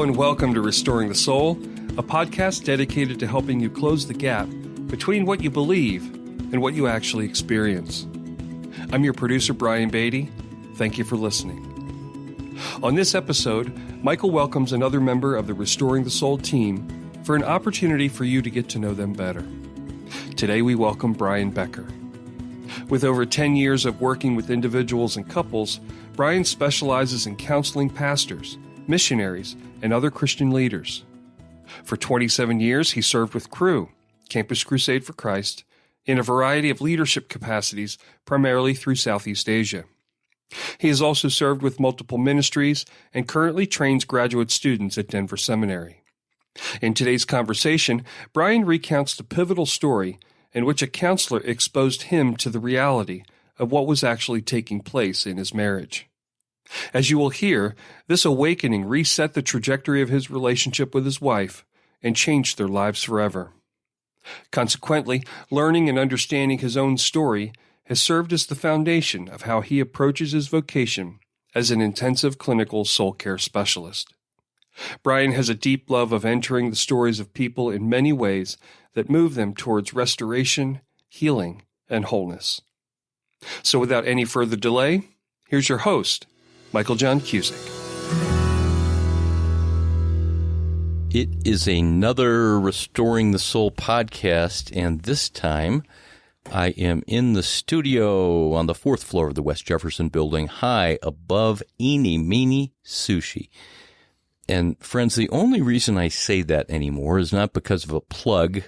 and welcome to Restoring the Soul, a podcast dedicated to helping you close the gap between what you believe and what you actually experience. I'm your producer, Brian Boecker. Thank you for listening. On this episode, Michael welcomes another member of the Restoring the Soul team for an opportunity for you to get to know them better. Today, we welcome Brian Boecker. With over 10 years of working with individuals and couples, Brian specializes in counseling pastors, missionaries, and other Christian leaders. For 27 years, he served with Cru, Campus Crusade for Christ, in a variety of leadership capacities, primarily through Southeast Asia. He has also served with multiple ministries and currently trains graduate students at Denver Seminary. In today's conversation, Brian recounts the pivotal story in which a counselor exposed him to the reality of what was actually taking place in his marriage. As you will hear, this awakening reset the trajectory of his relationship with his wife and changed their lives forever. Consequently, learning and understanding his own story has served as the foundation of how he approaches his vocation as an intensive clinical soul care specialist. Brian has a deep love of entering the stories of people in many ways that move them towards restoration, healing, and wholeness. So without any further delay, here's your host, Michael John Cusick. It is another Restoring the Soul podcast, and this time I am in the studio on the 4th floor of the West Jefferson building, high above Eeny Meeny Sushi. And friends, the only reason I say that anymore is not because of a plug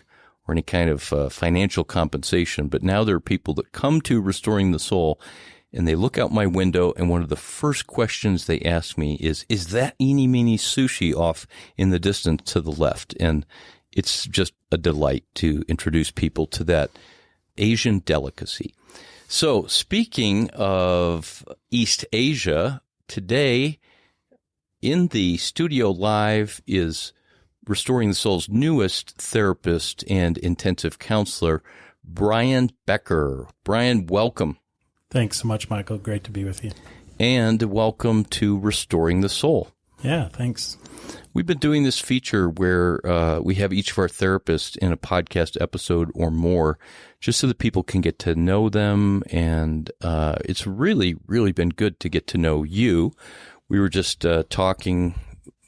or any kind of financial compensation, but now there are people that come to Restoring the Soul and they look out my window, and one of the first questions they ask me is that Eeny Meeny Sushi off in the distance to the left? And it's just a delight to introduce people to that Asian delicacy. So speaking of East Asia, today in the studio live is Restoring the Soul's newest therapist and intensive counselor, Brian Boecker. Brian, welcome. Thanks so much, Michael. Great to be with you. And welcome to Restoring the Soul. Yeah, thanks. We've been doing this feature where we have each of our therapists in a podcast episode or more, just so that people can get to know them. And it's really, really been good to get to know you. We were just talking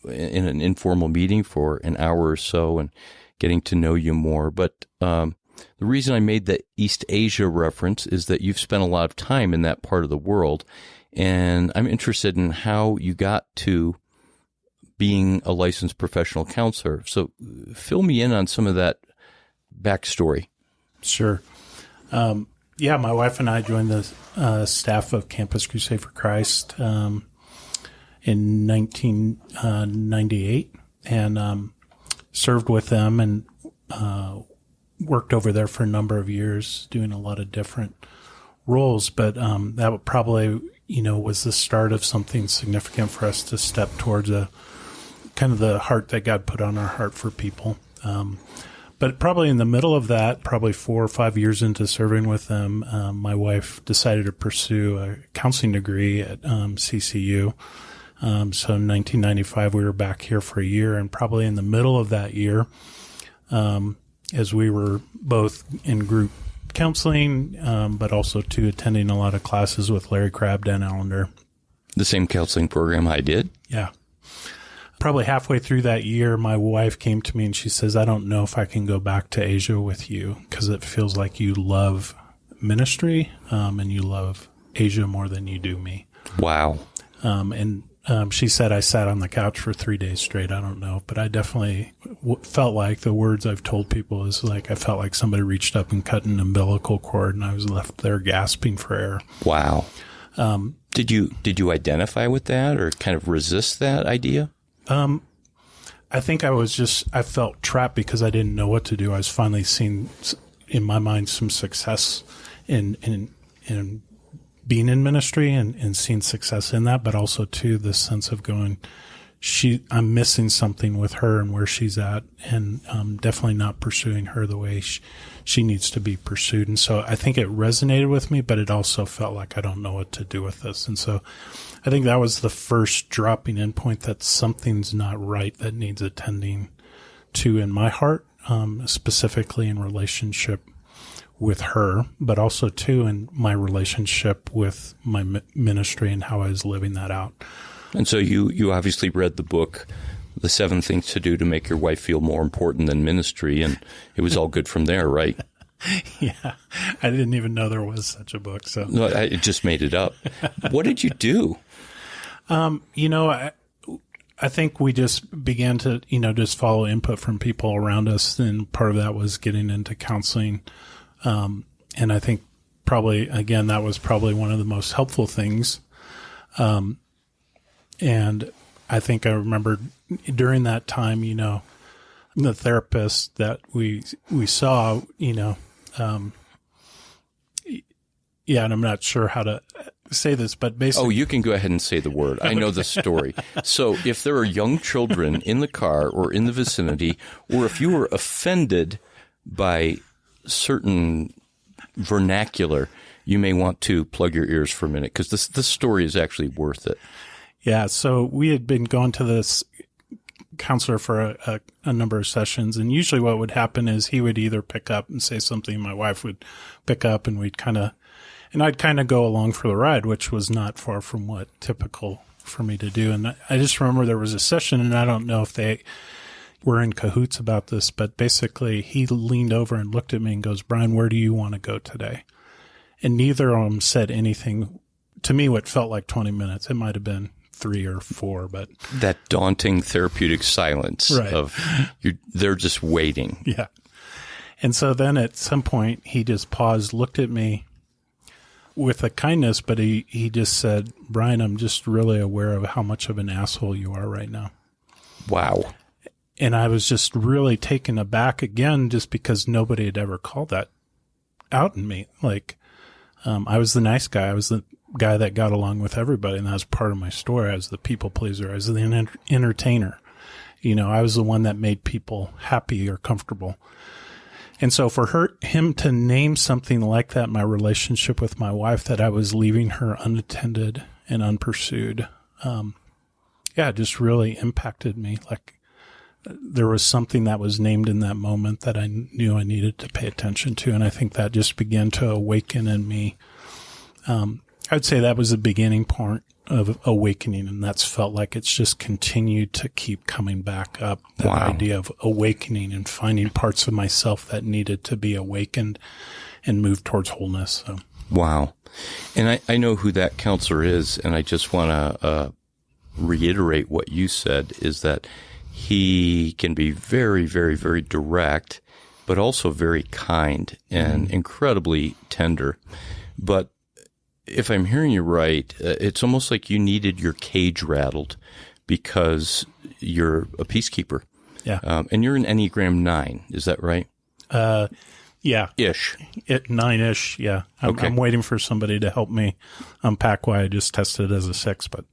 in an informal meeting for an hour or so and getting to know you more. But the reason I made the East Asia reference is that you've spent a lot of time in that part of the world, and I'm interested in how you got to being a licensed professional counselor. So fill me in on some of that backstory. Sure. My wife and I joined the staff of Campus Crusade for Christ in 1998 and served with them and worked over there for a number of years, doing a lot of different roles. But that probably, was the start of something significant for us to step towards a kind of the heart that God put on our heart for people. But probably in the middle of that, probably 4 or 5 years into serving with them, my wife decided to pursue a counseling degree at CCU. So in 1995, we were back here for a year, and probably in the middle of that year, as we were both in group counseling, but also too attending a lot of classes with Larry Crabb, Dan Allender. The same counseling program I did? Yeah. Probably halfway through that year, my wife came to me and she says, I don't know if I can go back to Asia with you because it feels like you love ministry and you love Asia more than you do me. Wow. She said I sat on the couch for 3 days straight. I don't know, but I definitely felt like the words I've told people is like I felt like somebody reached up and cut an umbilical cord, and I was left there gasping for air. Wow. Did you identify with that or kind of resist that idea? I think I felt trapped because I didn't know what to do. I was finally seeing, in my mind, some success in being in ministry and seeing success in that, but also too the sense of going, I'm missing something with her and where she's at, and definitely not pursuing her the way she needs to be pursued. And so I think it resonated with me, but it also felt like I don't know what to do with this. And so I think that was the first dropping in point that something's not right, that needs attending to in my heart, specifically in relationship with her, but also too in my relationship with my ministry and how I was living that out. And so you obviously read the book, The 7 Things to Do to Make Your Wife Feel More Important Than Ministry, and it was all good from there, right? Yeah. I didn't even know there was such a book. So No, I just made it up. What did you do? I think we just began to, just follow input from people around us. And part of that was getting into counseling. And I think probably, again, that was probably one of the most helpful things. And I think I remember during that time, the therapist that we saw, and I'm not sure how to say this, but basically. Oh, you can go ahead and say the word. I know the story. So if there are young children in the car or in the vicinity, or if you were offended by certain vernacular, you may want to plug your ears for a minute, because this story is actually worth it. Yeah, so we had been going to this counselor for a number of sessions, and usually what would happen is he would either pick up and say something, my wife would pick up, and I'd kind of go along for the ride, which was not far from what typical for me to do. And I just remember there was a session, and I don't know if they were in cahoots about this, but basically he leaned over and looked at me and goes, "Brian, where do you want to go today?" And neither of them said anything. To me, what felt like 20 minutes, it might have been 3 or 4, but that daunting therapeutic silence of they're just waiting. Yeah. And so then at some point he just paused, looked at me with a kindness, but he just said, "Brian, I'm just really aware of how much of an asshole you are right now." Wow. And I was just really taken aback again, just because nobody had ever called that out in me. Like, I was the nice guy. I was the guy that got along with everybody, and that was part of my story. I was the people pleaser. I was the entertainer. I was the one that made people happy or comfortable. And so for him to name something like that in my relationship with my wife, that I was leaving her unattended and unpursued, it just really impacted me. Like, there was something that was named in that moment that I knew I needed to pay attention to. And I think that just began to awaken in me. I'd say that was the beginning point of awakening, and that's felt like it's just continued to keep coming back up. That idea of awakening and finding parts of myself that needed to be awakened and move towards wholeness. So. Wow. And I know who that counselor is, and I just want to reiterate what you said, is that he can be very, very, very direct, but also very kind and incredibly tender. But if I'm hearing you right, it's almost like you needed your cage rattled because you're a peacekeeper. Yeah. And you're an Enneagram 9. Is that right? Yeah. Ish. 9-ish. Yeah. I'm waiting for somebody to help me unpack why I just tested as a 6, but.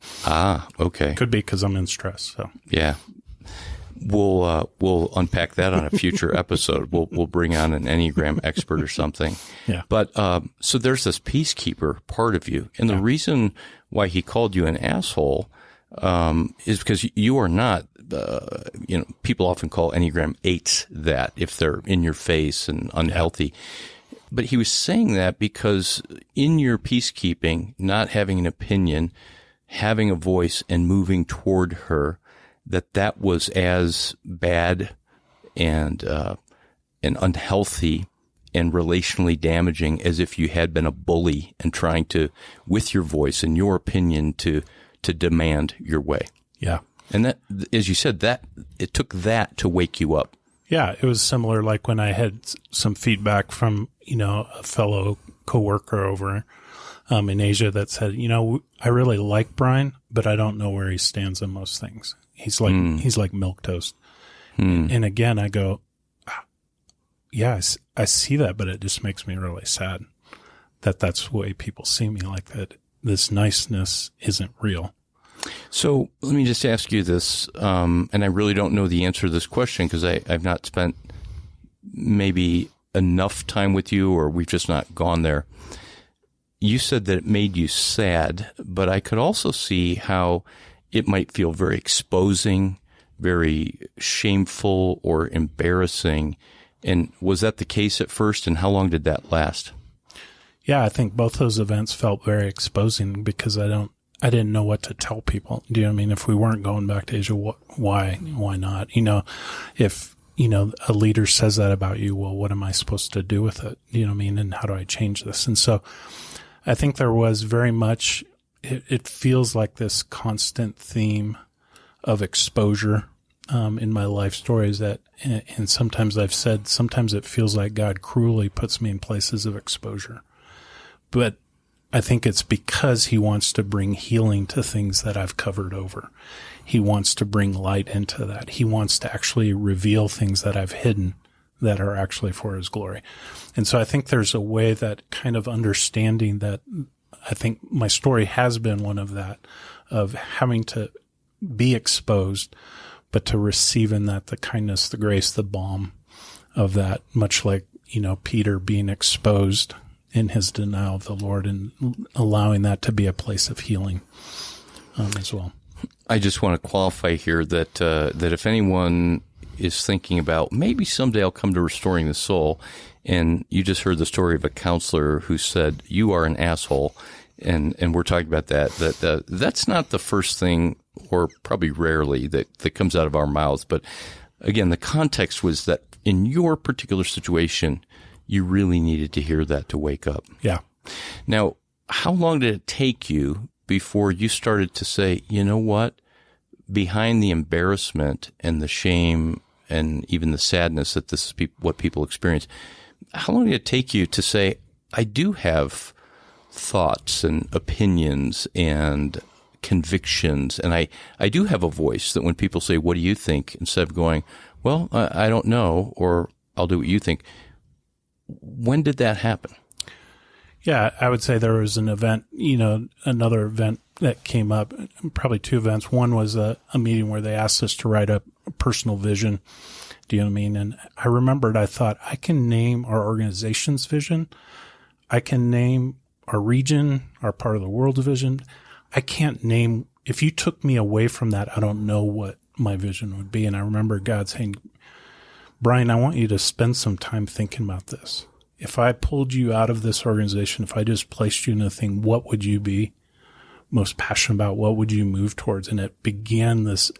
Okay. Could be because I'm in stress. So. Yeah. We'll unpack that on a future episode. We'll bring on an Enneagram expert or something. Yeah. But so there's this peacekeeper part of you, and the reason why he called you an asshole is because you are not. People often call Enneagram 8s that if they're in your face and unhealthy. Yeah. But he was saying that because in your peacekeeping, not having an opinion, having a voice, and moving toward her, that was as bad and unhealthy and relationally damaging as if you had been a bully and trying to, with your voice and your opinion, to demand your way. Yeah. And that, as you said, that it took that to wake you up. Yeah, it was similar like when I had some feedback from, a fellow coworker over in Asia that said, I really like Brian, but I don't know where he stands on most things. He's like milquetoast. And again, I go, yeah, I see that, but it just makes me really sad that that's the way people see me, like that this niceness isn't real. So let me just ask you this, and I really don't know the answer to this question because I've not spent maybe enough time with you, or we've just not gone there. You said that it made you sad, but I could also see how it might feel very exposing, very shameful or embarrassing. And was that the case at first, and how long did that last? Yeah, I think both those events felt very exposing because I didn't know what to tell people. Do you know what I mean? If we weren't going back to Asia, why not? If, a leader says that about you, well, what am I supposed to do with it? You know what I mean? And how do I change this? And so I think there was very much, it feels like this constant theme of exposure in my life stories and sometimes I've said, sometimes it feels like God cruelly puts me in places of exposure. But I think it's because he wants to bring healing to things that I've covered over. He wants to bring light into that. He wants to actually reveal things that I've hidden that are actually for his glory. And so I think there's a way that kind of understanding that I think my story has been one of that, of having to be exposed, but to receive in that the kindness, the grace, the balm of that, much like, Peter being exposed in his denial of the Lord and allowing that to be a place of healing as well. I just want to qualify here that if anyone is thinking about maybe someday I'll come to Restoring the Soul, and you just heard the story of a counselor who said, you are an asshole, and we're talking about that's not the first thing, or probably rarely, that comes out of our mouths. But again, the context was that in your particular situation, you really needed to hear that to wake up. Yeah. Now, how long did it take you before you started to say, you know what, behind the embarrassment and the shame and even the sadness that this is what people experience, how long did it take you to say, I do have thoughts and opinions and convictions, and I do have a voice that when people say, what do you think? Instead of going, well, I don't know, or I'll do what you think. When did that happen? Yeah, I would say there was an event, another event that came up, probably two events. One was a meeting where they asked us to write a personal vision. Do you know what I mean? And I remembered, I thought, I can name our organization's vision. I can name our region, our part of the world vision. I can't name, if you took me away from that, I don't know what my vision would be. And I remember God saying, Brian, I want you to spend some time thinking about this. If I pulled you out of this organization, if I just placed you in a thing, what would you be most passionate about? What would you move towards? And it began this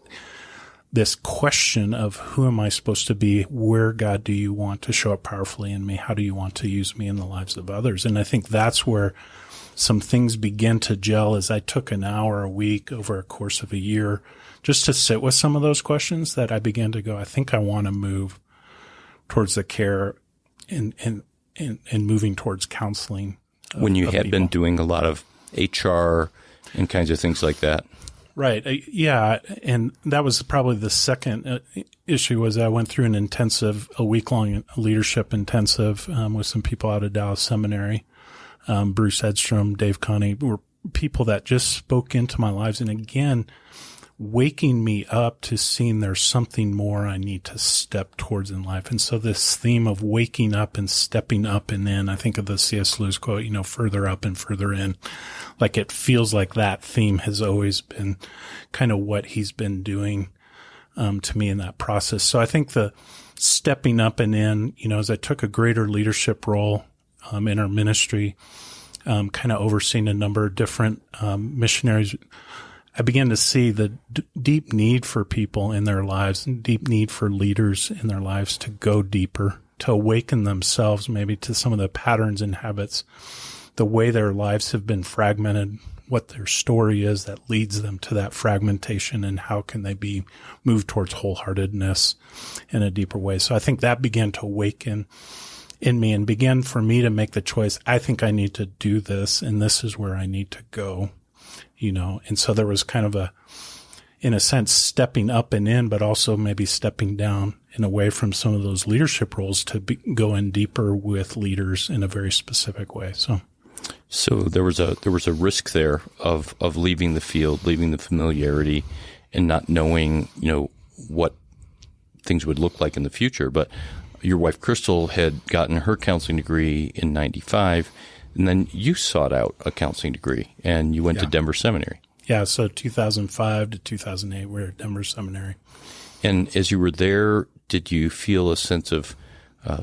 question of who am I supposed to be? Where, God, do you want to show up powerfully in me? How do you want to use me in the lives of others? And I think that's where some things began to gel as I took an hour a week over a course of a year just to sit with some of those questions, that I began to go, I think I want to move towards the care and moving towards counseling. When you had been doing a lot of HR and kinds of things like that. Right. Yeah. And that was probably the second issue, was I went through a week-long leadership intensive with some people out of Denver Seminary. Bruce Edstrom, Dave Connie were people that just spoke into my lives. And again, waking me up to seeing there's something more I need to step towards in life. And so this theme of waking up and stepping up and in, I think of the C.S. Lewis quote, further up and further in. Like, it feels like that theme has always been kind of what he's been doing to me in that process. So I think the stepping up and in, as I took a greater leadership role in our ministry, kind of overseeing a number of different missionaries, I began to see the deep need for people in their lives, and deep need for leaders in their lives to go deeper, to awaken themselves maybe to some of the patterns and habits, the way their lives have been fragmented, what their story is that leads them to that fragmentation, and how can they be moved towards wholeheartedness in a deeper way. So I think that began to awaken in me and began for me to make the choice. I think I need to do this, and this is where I need to go. And so there was kind of in a sense, stepping up and in, but also maybe stepping down and away from some of those leadership roles to go in deeper with leaders in a very specific way. So, So there was a risk there of leaving the field, leaving the familiarity, and not knowing, what things would look like in the future. But your wife, Crystal, had gotten her counseling degree in 95, and then you sought out a counseling degree, and you went to Denver Seminary. Yeah, so 2005 to 2008, we were at Denver Seminary. And as you were there, did you feel a sense of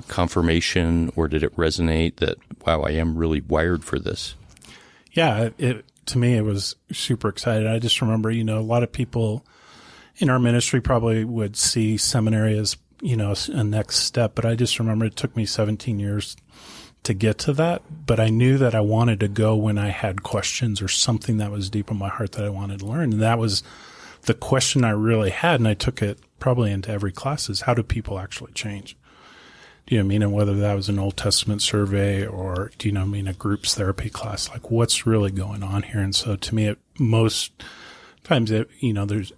confirmation, or did it resonate that, wow, I am really wired for this? Yeah, to me, it was super exciting. I just remember, a lot of people in our ministry probably would see seminary as, a next step. But I just remember it took me 17 years to get to that. But I knew that I wanted to go when I had questions or something that was deep in my heart that I wanted to learn. And that was the question I really had. And I took it probably into every class is, how do people actually change? Do you know what I mean? And whether that was an Old Testament survey or, a groups therapy class, like what's really going on here? And so to me, most times, there's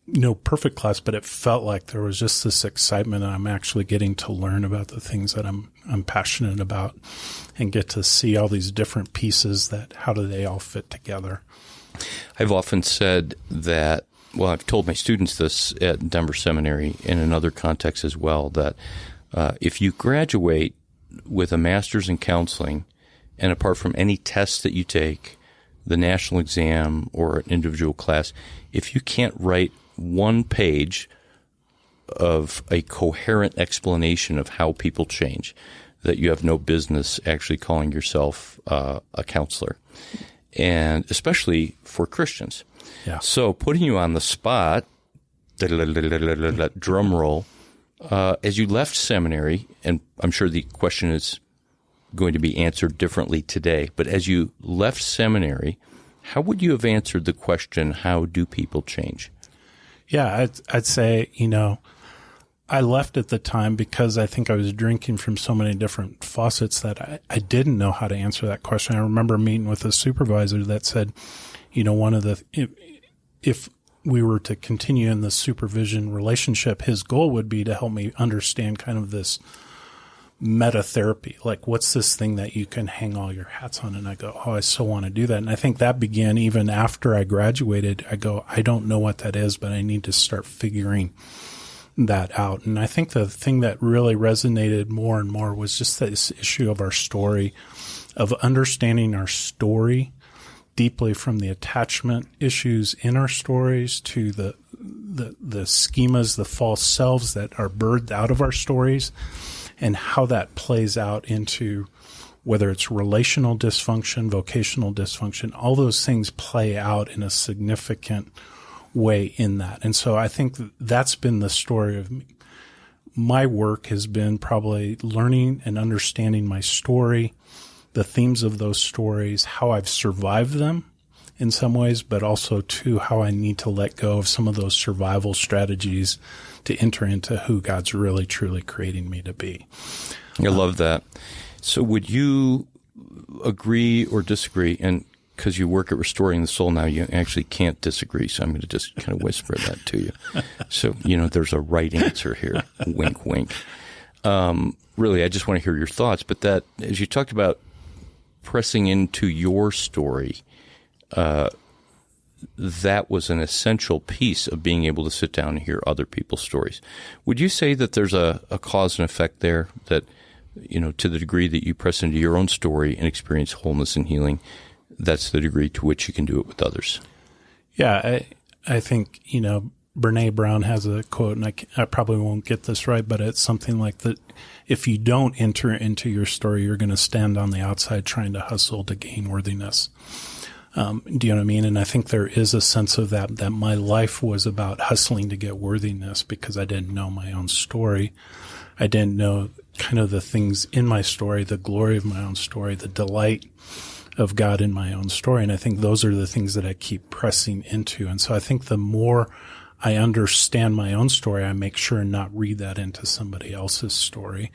no perfect class, but it felt like there was just this excitement that I'm actually getting to learn about the things that I'm passionate about and get to see all these different pieces that how do they all fit together? I've often said that, well, I've told my students this at Denver Seminary and in other contexts as well, that if you graduate with a master's in counseling, and apart from any tests that you take, the national exam or an individual class, if you can't write one page of a coherent explanation of how people change, that you have no business actually calling yourself a counselor, and especially for Christians. Yeah. So putting you on the spot, drum roll, as you left seminary, and I'm sure the question is going to be answered differently today, but as you left seminary, how would you have answered the question, how do people change? Yeah, I'd say, I left at the time because I think I was drinking from so many different faucets that I didn't know how to answer that question. I remember meeting with a supervisor that said, if we were to continue in the supervision relationship, his goal would be to help me understand kind of this meta therapy. Like, what's this thing that you can hang all your hats on? And I go, I so want to do that. And I think that began even after I graduated. I go, I don't know what that is, but I need to start figuring that out. And I think the thing that really resonated more and more was just this issue of our story, of understanding our story deeply, from the attachment issues in our stories to the schemas, the false selves that are birthed out of our stories, and how that plays out into whether it's relational dysfunction, vocational dysfunction. All those things play out in a significant way in that. And so I think that's been the story of me. My work has been probably learning and understanding my story, the themes of those stories, how I've survived them in some ways, but also too how I need to let go of some of those survival strategies to enter into who God's really truly creating me to be. I love that. So would you agree or disagree? And because you work at Restoring the Soul now, you actually can't disagree. So I'm going to just kind of whisper that to you. So, there's a right answer here. Wink, wink. Really, I just want to hear your thoughts. But that, as you talked about pressing into your story, that was an essential piece of being able to sit down and hear other people's stories. Would you say that there's a cause and effect there, that, to the degree that you press into your own story and experience wholeness and healing, that's the degree to which you can do it with others? Yeah, I think, Brene Brown has a quote, and I probably won't get this right, but it's something like that. If you don't enter into your story, you're going to stand on the outside trying to hustle to gain worthiness. Do you know what I mean? And I think there is a sense of that my life was about hustling to get worthiness because I didn't know my own story. I didn't know kind of the things in my story, the glory of my own story, the delight of God in my own story. And I think those are the things that I keep pressing into. And so I think the more I understand my own story, I make sure and not read that into somebody else's story.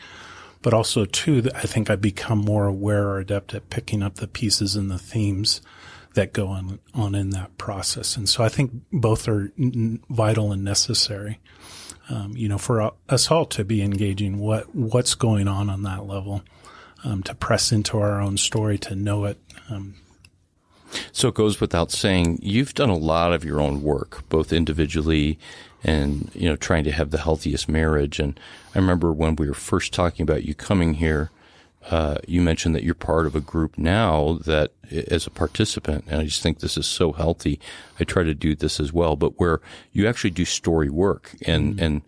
But also, too, I think I become more aware or adept at picking up the pieces and the themes that go on in that process. And so I think both are vital and necessary, for us all to be engaging what's going on that level. to press into our own story, to know it. So it goes without saying, you've done a lot of your own work, both individually and, trying to have the healthiest marriage. And I remember when we were first talking about you coming here, you mentioned that you're part of a group now that, as a participant, and I just think this is so healthy. I try to do this as well, but where you actually do story work and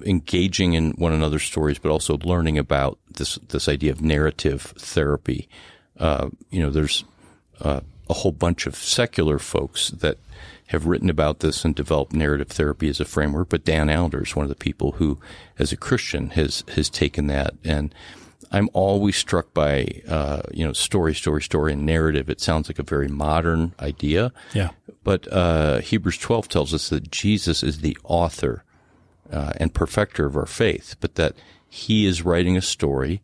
engaging in one another's stories, but also learning about this idea of narrative therapy. There's a whole bunch of secular folks that have written about this and developed narrative therapy as a framework, but Dan Allender is one of the people who, as a Christian, has taken that. And I'm always struck by, story, and narrative. It sounds like a very modern idea. Yeah. But Hebrews 12 tells us that Jesus is the author and perfecter of our faith, but that he is writing a story,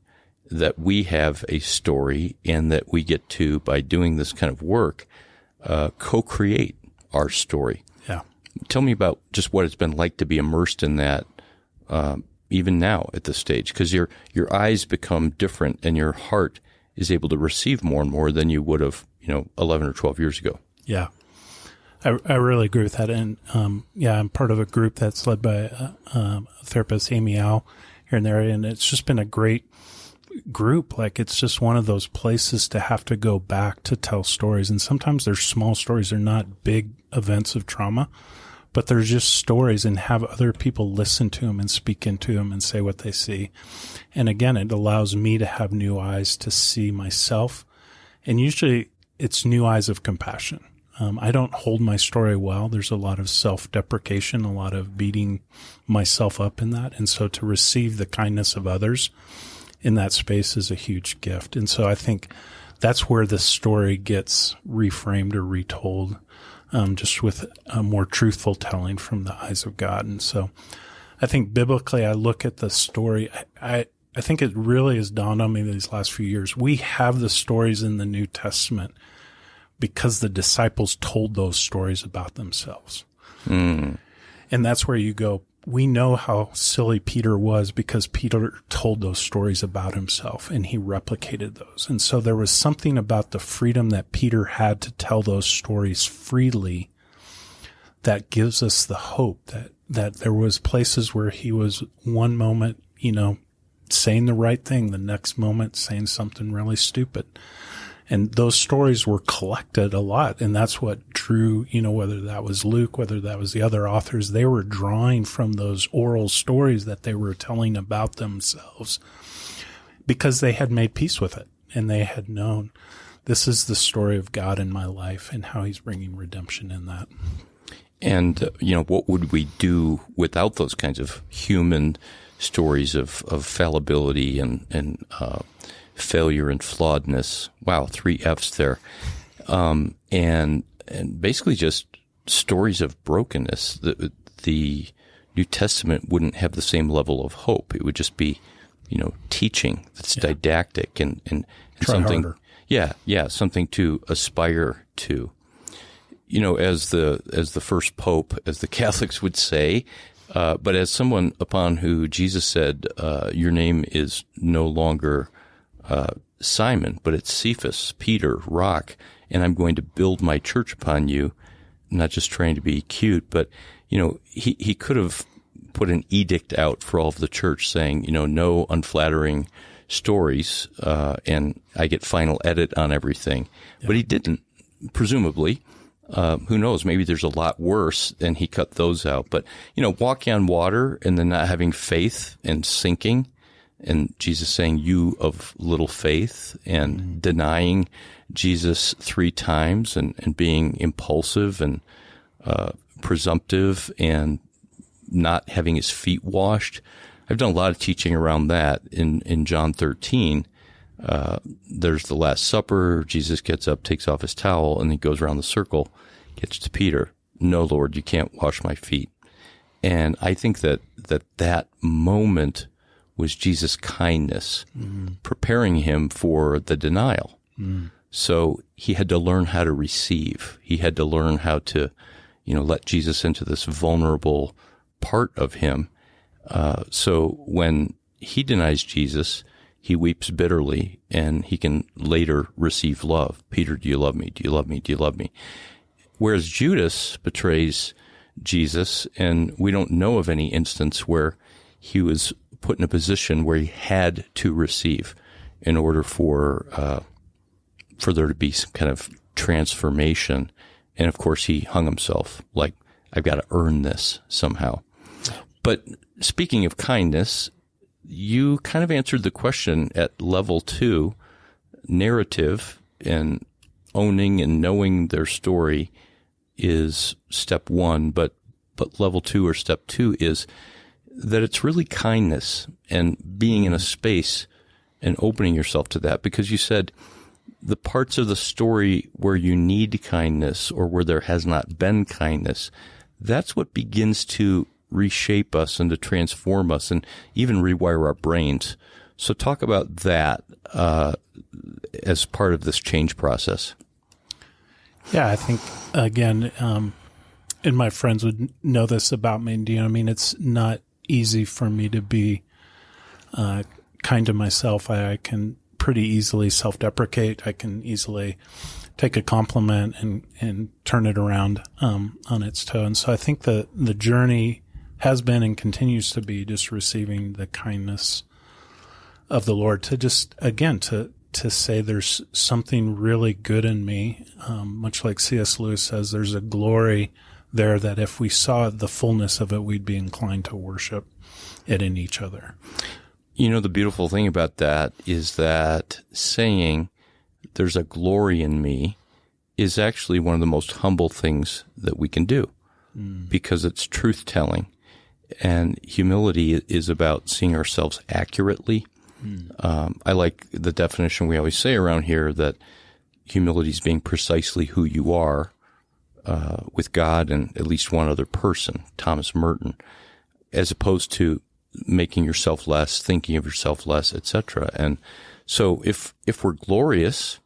that we have a story, and that we get to, by doing this kind of work, co-create our story. Yeah. Tell me about just what it's been like to be immersed in that, even now at this stage, because your eyes become different and your heart is able to receive more and more than you would have, 11 or 12 years ago. Yeah. I really agree with that. And, I'm part of a group that's led by a therapist, Amy Au, here in the area. And it's just been a great group. Like, it's just one of those places to have to go back to tell stories. And sometimes they're small stories. They're not big events of trauma, but they're just stories, and have other people listen to them and speak into them and say what they see. And again, it allows me to have new eyes to see myself. And usually it's new eyes of compassion. I don't hold my story well. There's a lot of self-deprecation, a lot of beating myself up in that. And so to receive the kindness of others in that space is a huge gift. And so I think that's where the story gets reframed or retold, just with a more truthful telling from the eyes of God. And so I think biblically, I look at the story. I think it really has dawned on me these last few years. We have the stories in the New Testament because the disciples told those stories about themselves. And that's where you go, we know how silly Peter was because Peter told those stories about himself and he replicated those. And so there was something about the freedom that Peter had to tell those stories freely that gives us the hope that there was places where he was one moment, saying the right thing, the next moment saying something really stupid. And those stories were collected a lot. And that's what drew, whether that was Luke, whether that was the other authors, they were drawing from those oral stories that they were telling about themselves because they had made peace with it. And they had known this is the story of God in my life and how he's bringing redemption in that. And, what would we do without those kinds of human stories of fallibility and failure and flawedness? Wow, 3 F's there. And basically just stories of brokenness. The New Testament wouldn't have the same level of hope. It would just be, teaching that's didactic and something. Harder. Yeah, something to aspire to. As the first pope, as the Catholics would say, but as someone upon who Jesus said, your name is no longer Simon, but it's Cephas, Peter, rock, and I'm going to build my church upon you, not just trying to be cute, but, he could have put an edict out for all of the church saying, no unflattering stories, and I get final edit on everything. Yeah. But he didn't, presumably. Who knows? Maybe there's a lot worse, and he cut those out. But, walking on water and then not having faith and sinking, and Jesus saying, you of little faith, and denying Jesus 3 times and being impulsive and presumptive and not having his feet washed. I've done a lot of teaching around that in John 13. There's the Last Supper. Jesus gets up, takes off his towel, and he goes around the circle, gets to Peter. No, Lord, you can't wash my feet. And I think that moment was Jesus' kindness, preparing him for the denial. So he had to learn how to receive. He had to learn how to, let Jesus into this vulnerable part of him. So when he denies Jesus, he weeps bitterly, and he can later receive love. Peter, do you love me? Do you love me? Do you love me? Whereas Judas betrays Jesus, and we don't know of any instance where he was put in a position where he had to receive in order for there to be some kind of transformation. And of course, he hung himself, like, I've got to earn this somehow. But speaking of kindness, you kind of answered the question at level 2, narrative and owning and knowing their story is step 1, but level 2 or step 2 is that it's really kindness and being in a space and opening yourself to that, because you said the parts of the story where you need kindness or where there has not been kindness, that's what begins to reshape us and to transform us and even rewire our brains. So talk about that as part of this change process. Yeah, I think, again, and my friends would know this about me, and, it's not easy for me to be kind to myself. I can pretty easily self-deprecate. I can easily take a compliment and turn it around on its toe. And so I think the journey has been and continues to be just receiving the kindness of the Lord to just, again, to say there's something really good in me, much like C.S. Lewis says, there's a glory there that if we saw the fullness of it, we'd be inclined to worship it in each other. The beautiful thing about that is that saying there's a glory in me is actually one of the most humble things that we can do because it's truth-telling. And humility is about seeing ourselves accurately. I like the definition we always say around here that humility is being precisely who you are with God and at least one other person, Thomas Merton, as opposed to making yourself less, thinking of yourself less, etc. And so if we're glorious,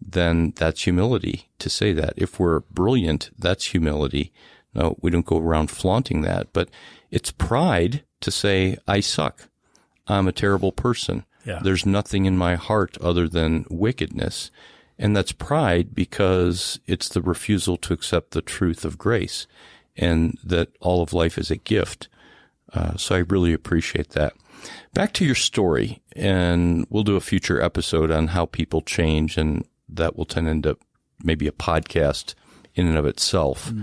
then that's humility to say that. If we're brilliant, that's humility. No, we don't go around flaunting that, but it's pride to say, I suck. I'm a terrible person. Yeah. There's nothing in my heart other than wickedness. And that's pride because it's the refusal to accept the truth of grace and that all of life is a gift. So I really appreciate that. Back to your story, and we'll do a future episode on how people change, and that will turn into maybe a podcast in and of itself.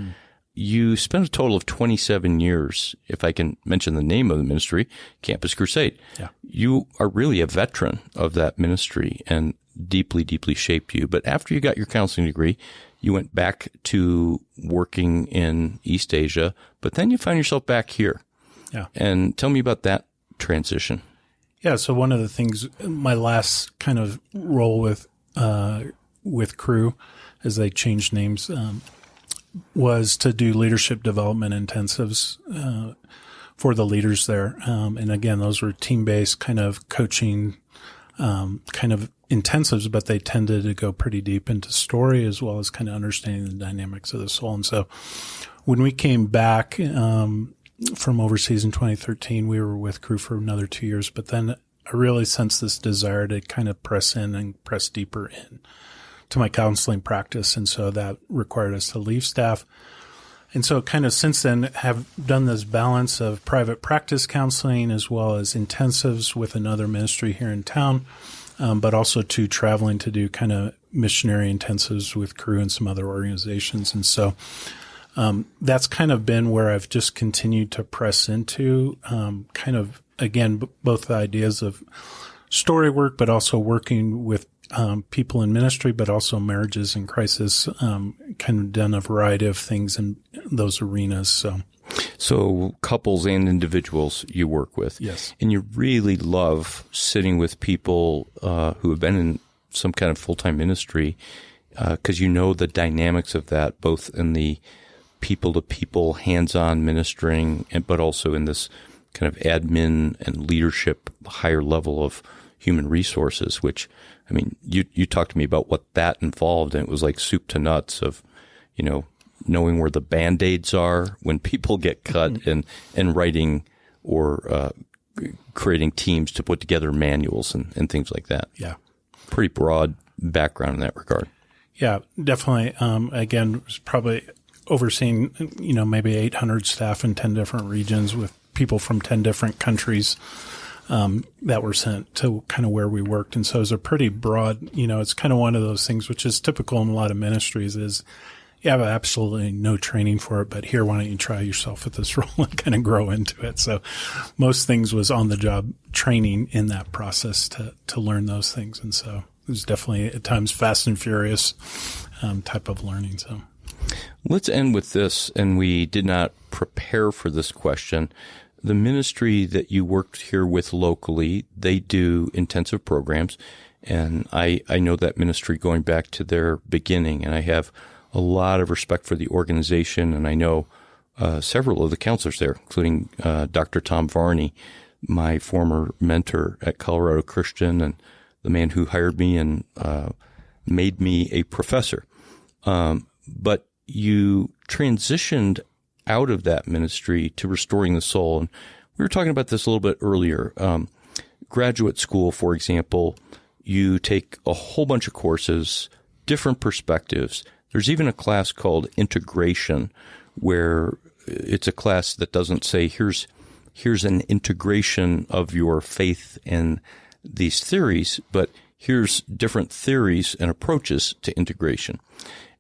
You spent a total of 27 years, if I can mention the name of the ministry, Campus Crusade. Yeah. You are really a veteran of that ministry and deeply, deeply shaped you. But after you got your counseling degree, you went back to working in East Asia, but then you find yourself back here. Yeah. And tell me about that transition. Yeah. So one of the things, my last kind of role with Cru, as they changed names, was to do leadership development intensives for the leaders there. And again, those were team-based kind of coaching kind of intensives, but they tended to go pretty deep into story as well as kind of understanding the dynamics of the soul. And so when we came back from overseas in 2013, we were with Cru for another 2 years, but then I really sensed this desire to kind of press in and press deeper in to my counseling practice. And so that required us to leave staff. And so kind of since then have done this balance of private practice counseling as well as intensives with another ministry here in town, but also to traveling to do kind of missionary intensives with Cru and some other organizations. And so that's kind of been where I've just continued to press into kind of, again, both the ideas of story work, but also working with people in ministry, but also marriages in crisis, kind of done a variety of things in those arenas. So couples and individuals you work with. Yes. And you really love sitting with people who have been in some kind of full-time ministry because you know the dynamics of that, both in the people-to-people, hands-on ministering, but also in this kind of admin and leadership higher level of human resources, which, I mean, you talked to me about what that involved, and it was like soup to nuts of, knowing where the Band-Aids are when people get cut and writing or creating teams to put together manuals and things like that. Yeah. Pretty broad background in that regard. Yeah, definitely. Again, it was probably overseeing, maybe 800 staff in 10 different regions with people from 10 different countries that were sent to kind of where we worked. And so it was a pretty broad, it's kind of one of those things which is typical in a lot of ministries is you have absolutely no training for it, but here, why don't you try yourself with this role and kind of grow into it? So most things was on the job training in that process to learn those things. And so it was definitely at times fast and furious type of learning. So let's end with this. And we did not prepare for this question. The ministry that you worked here with locally, they do intensive programs. And I know that ministry going back to their beginning. And I have a lot of respect for the organization. And I know several of the counselors there, including Dr. Tom Varney, my former mentor at Colorado Christian and the man who hired me and made me a professor. But you transitioned out of that ministry to restoring the soul. And we were talking about this a little bit earlier. Graduate school, for example, you take a whole bunch of courses, different perspectives. There's even a class called integration where it's a class that doesn't say here's an integration of your faith and these theories, but here's different theories and approaches to integration.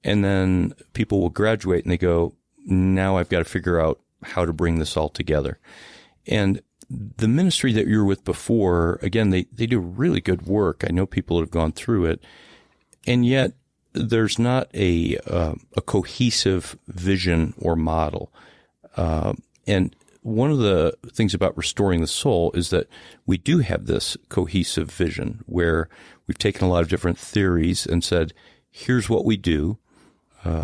And then people will graduate and they go, now I've got to figure out how to bring this all together. And the ministry that you were with before, again, they do really good work. I know people that have gone through it. And yet there's not a cohesive vision or model. And one of the things about restoring the soul is that we do have this cohesive vision where we've taken a lot of different theories and said, here's what we do,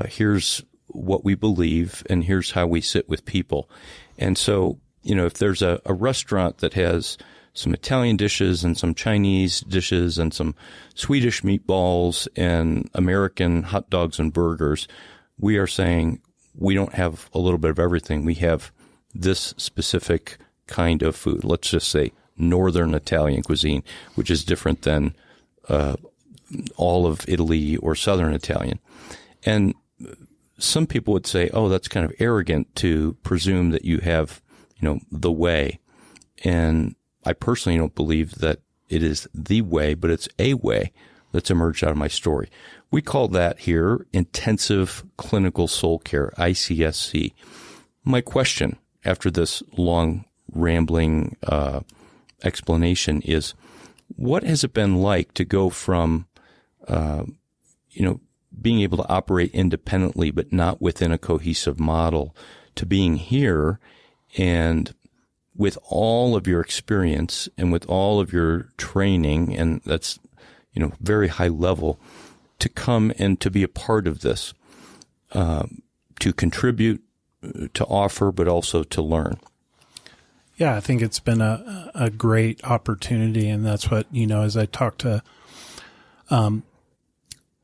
here's what we believe, and here's how we sit with people. And so, if there's a restaurant that has some Italian dishes and some Chinese dishes and some Swedish meatballs and American hot dogs and burgers, we are saying we don't have a little bit of everything. We have this specific kind of food. Let's just say Northern Italian cuisine, which is different than all of Italy or Southern Italian. And some people would say, oh, that's kind of arrogant to presume that you have, the way. And I personally don't believe that it is the way, but it's a way that's emerged out of my story. We call that here intensive clinical soul care, ICSC. My question after this long rambling explanation is, what has it been like to go from, being able to operate independently but not within a cohesive model to being here and with all of your experience and with all of your training, and that's, very high level, to come and to be a part of this, to contribute, to offer, but also to learn? Yeah, I think it's been a great opportunity. And that's what, as I talked to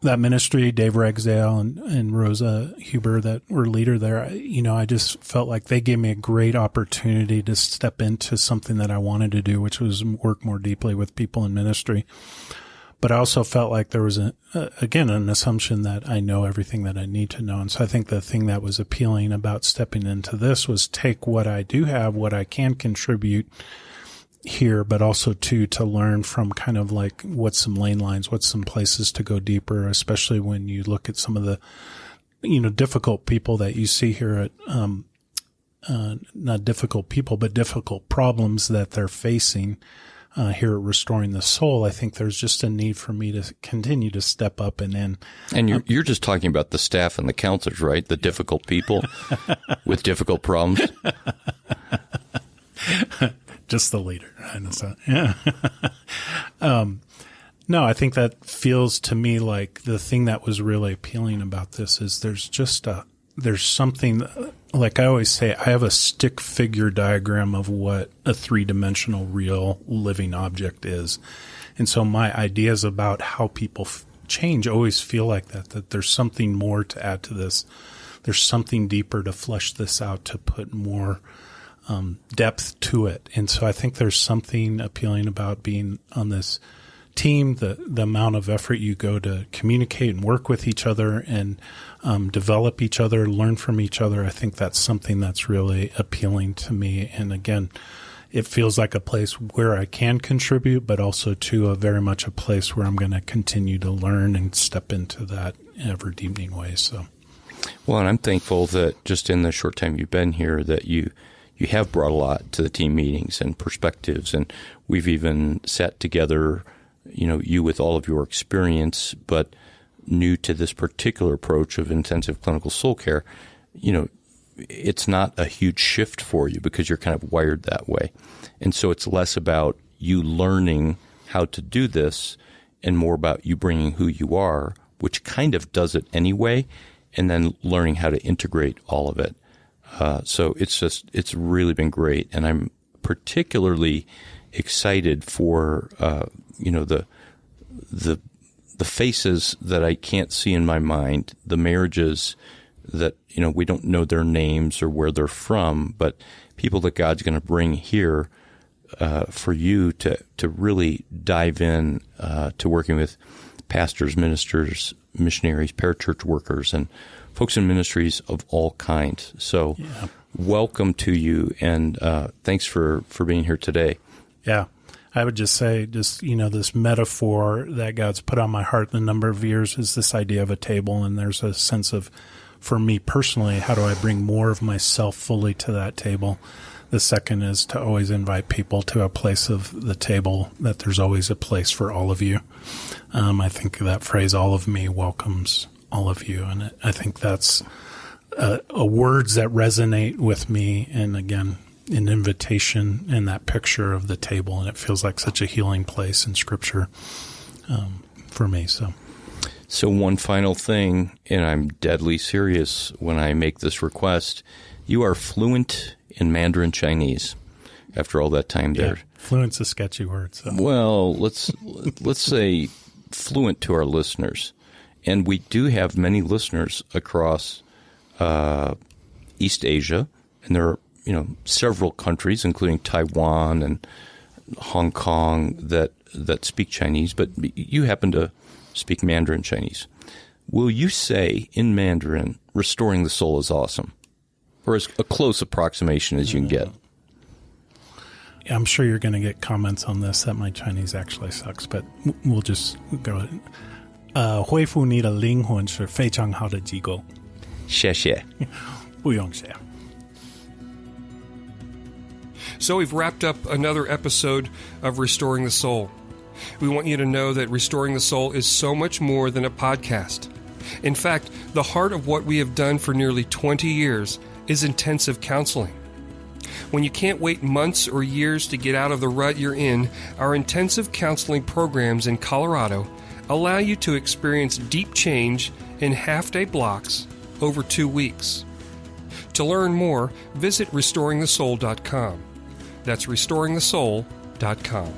that ministry, Dave Ragsdale and Rosa Huber that were leader there, I just felt like they gave me a great opportunity to step into something that I wanted to do, which was work more deeply with people in ministry. But I also felt like there was, again, an assumption that I know everything that I need to know. And so I think the thing that was appealing about stepping into this was take what I do have, what I can contribute here, but also to learn from kind of like what's some lane lines, what's some places to go deeper, especially when you look at some of the, difficult people that you see here at, not difficult people, but difficult problems that they're facing. Here at Restoring the Soul, I think there's just a need for me to continue to step up and in. And you're just talking about the staff and the counselors, right? The difficult people with difficult problems. Just the leader. Yeah. No, I think that feels to me like the thing that was really appealing about this is there's something, like I always say, I have a stick figure diagram of what a three-dimensional real living object is. And so my ideas about how people change always feel like that there's something more to add to this. There's something deeper to flesh this out, to put more depth to it. And so I think there's something appealing about being on this team, the amount of effort you go to communicate and work with each other and develop each other, learn from each other. I think that's something that's really appealing to me. And again, it feels like a place where I can contribute, but also to very much a place where I'm going to continue to learn and step into that ever-deepening way. So, well, and I'm thankful that just in the short time you've been here that you have brought a lot to the team meetings and perspectives, and we've even sat together, you with all of your experience, but new to this particular approach of intensive clinical soul care, it's not a huge shift for you because you're kind of wired that way. And so it's less about you learning how to do this and more about you bringing who you are, which kind of does it anyway, and then learning how to integrate all of it. So it's really been great. And I'm particularly excited for, the faces that I can't see in my mind, the marriages that, we don't know their names or where they're from, but people that God's going to bring here for you to really dive in to working with pastors, ministers, missionaries, parachurch workers, and folks in ministries of all kinds. So welcome to you, and thanks for being here today. Yeah. I would just say, this metaphor that God's put on my heart the number of years is this idea of a table. And there's a sense of, for me personally, how do I bring more of myself fully to that table? The second is to always invite people to a place of the table, that there's always a place for all of you. I think that phrase, all of me, welcomes all of you. And I think that's words that resonate with me. And again, an invitation in that picture of the table, and it feels like such a healing place in Scripture for me. So one final thing, and I'm deadly serious when I make this request. You are fluent in Mandarin Chinese after all that time there. Fluent's a sketchy word. So. Well, let's say fluent to our listeners. And we do have many listeners across East Asia, and there are several countries, including Taiwan and Hong Kong, that speak Chinese, but you happen to speak Mandarin Chinese. Will you say in Mandarin, restoring the soul is awesome? Or as a close approximation as you can get? I'm sure you're going to get comments on this that my Chinese actually sucks, but we'll just go ahead. 恢复你的灵魂是非常好的机构。谢谢。不用谢。So we've wrapped up another episode of Restoring the Soul. We want you to know that Restoring the Soul is so much more than a podcast. In fact, the heart of what we have done for nearly 20 years is intensive counseling. When you can't wait months or years to get out of the rut you're in, our intensive counseling programs in Colorado allow you to experience deep change in half-day blocks over 2 weeks. To learn more, visit restoringthesoul.com. That's restoringthesoul.com.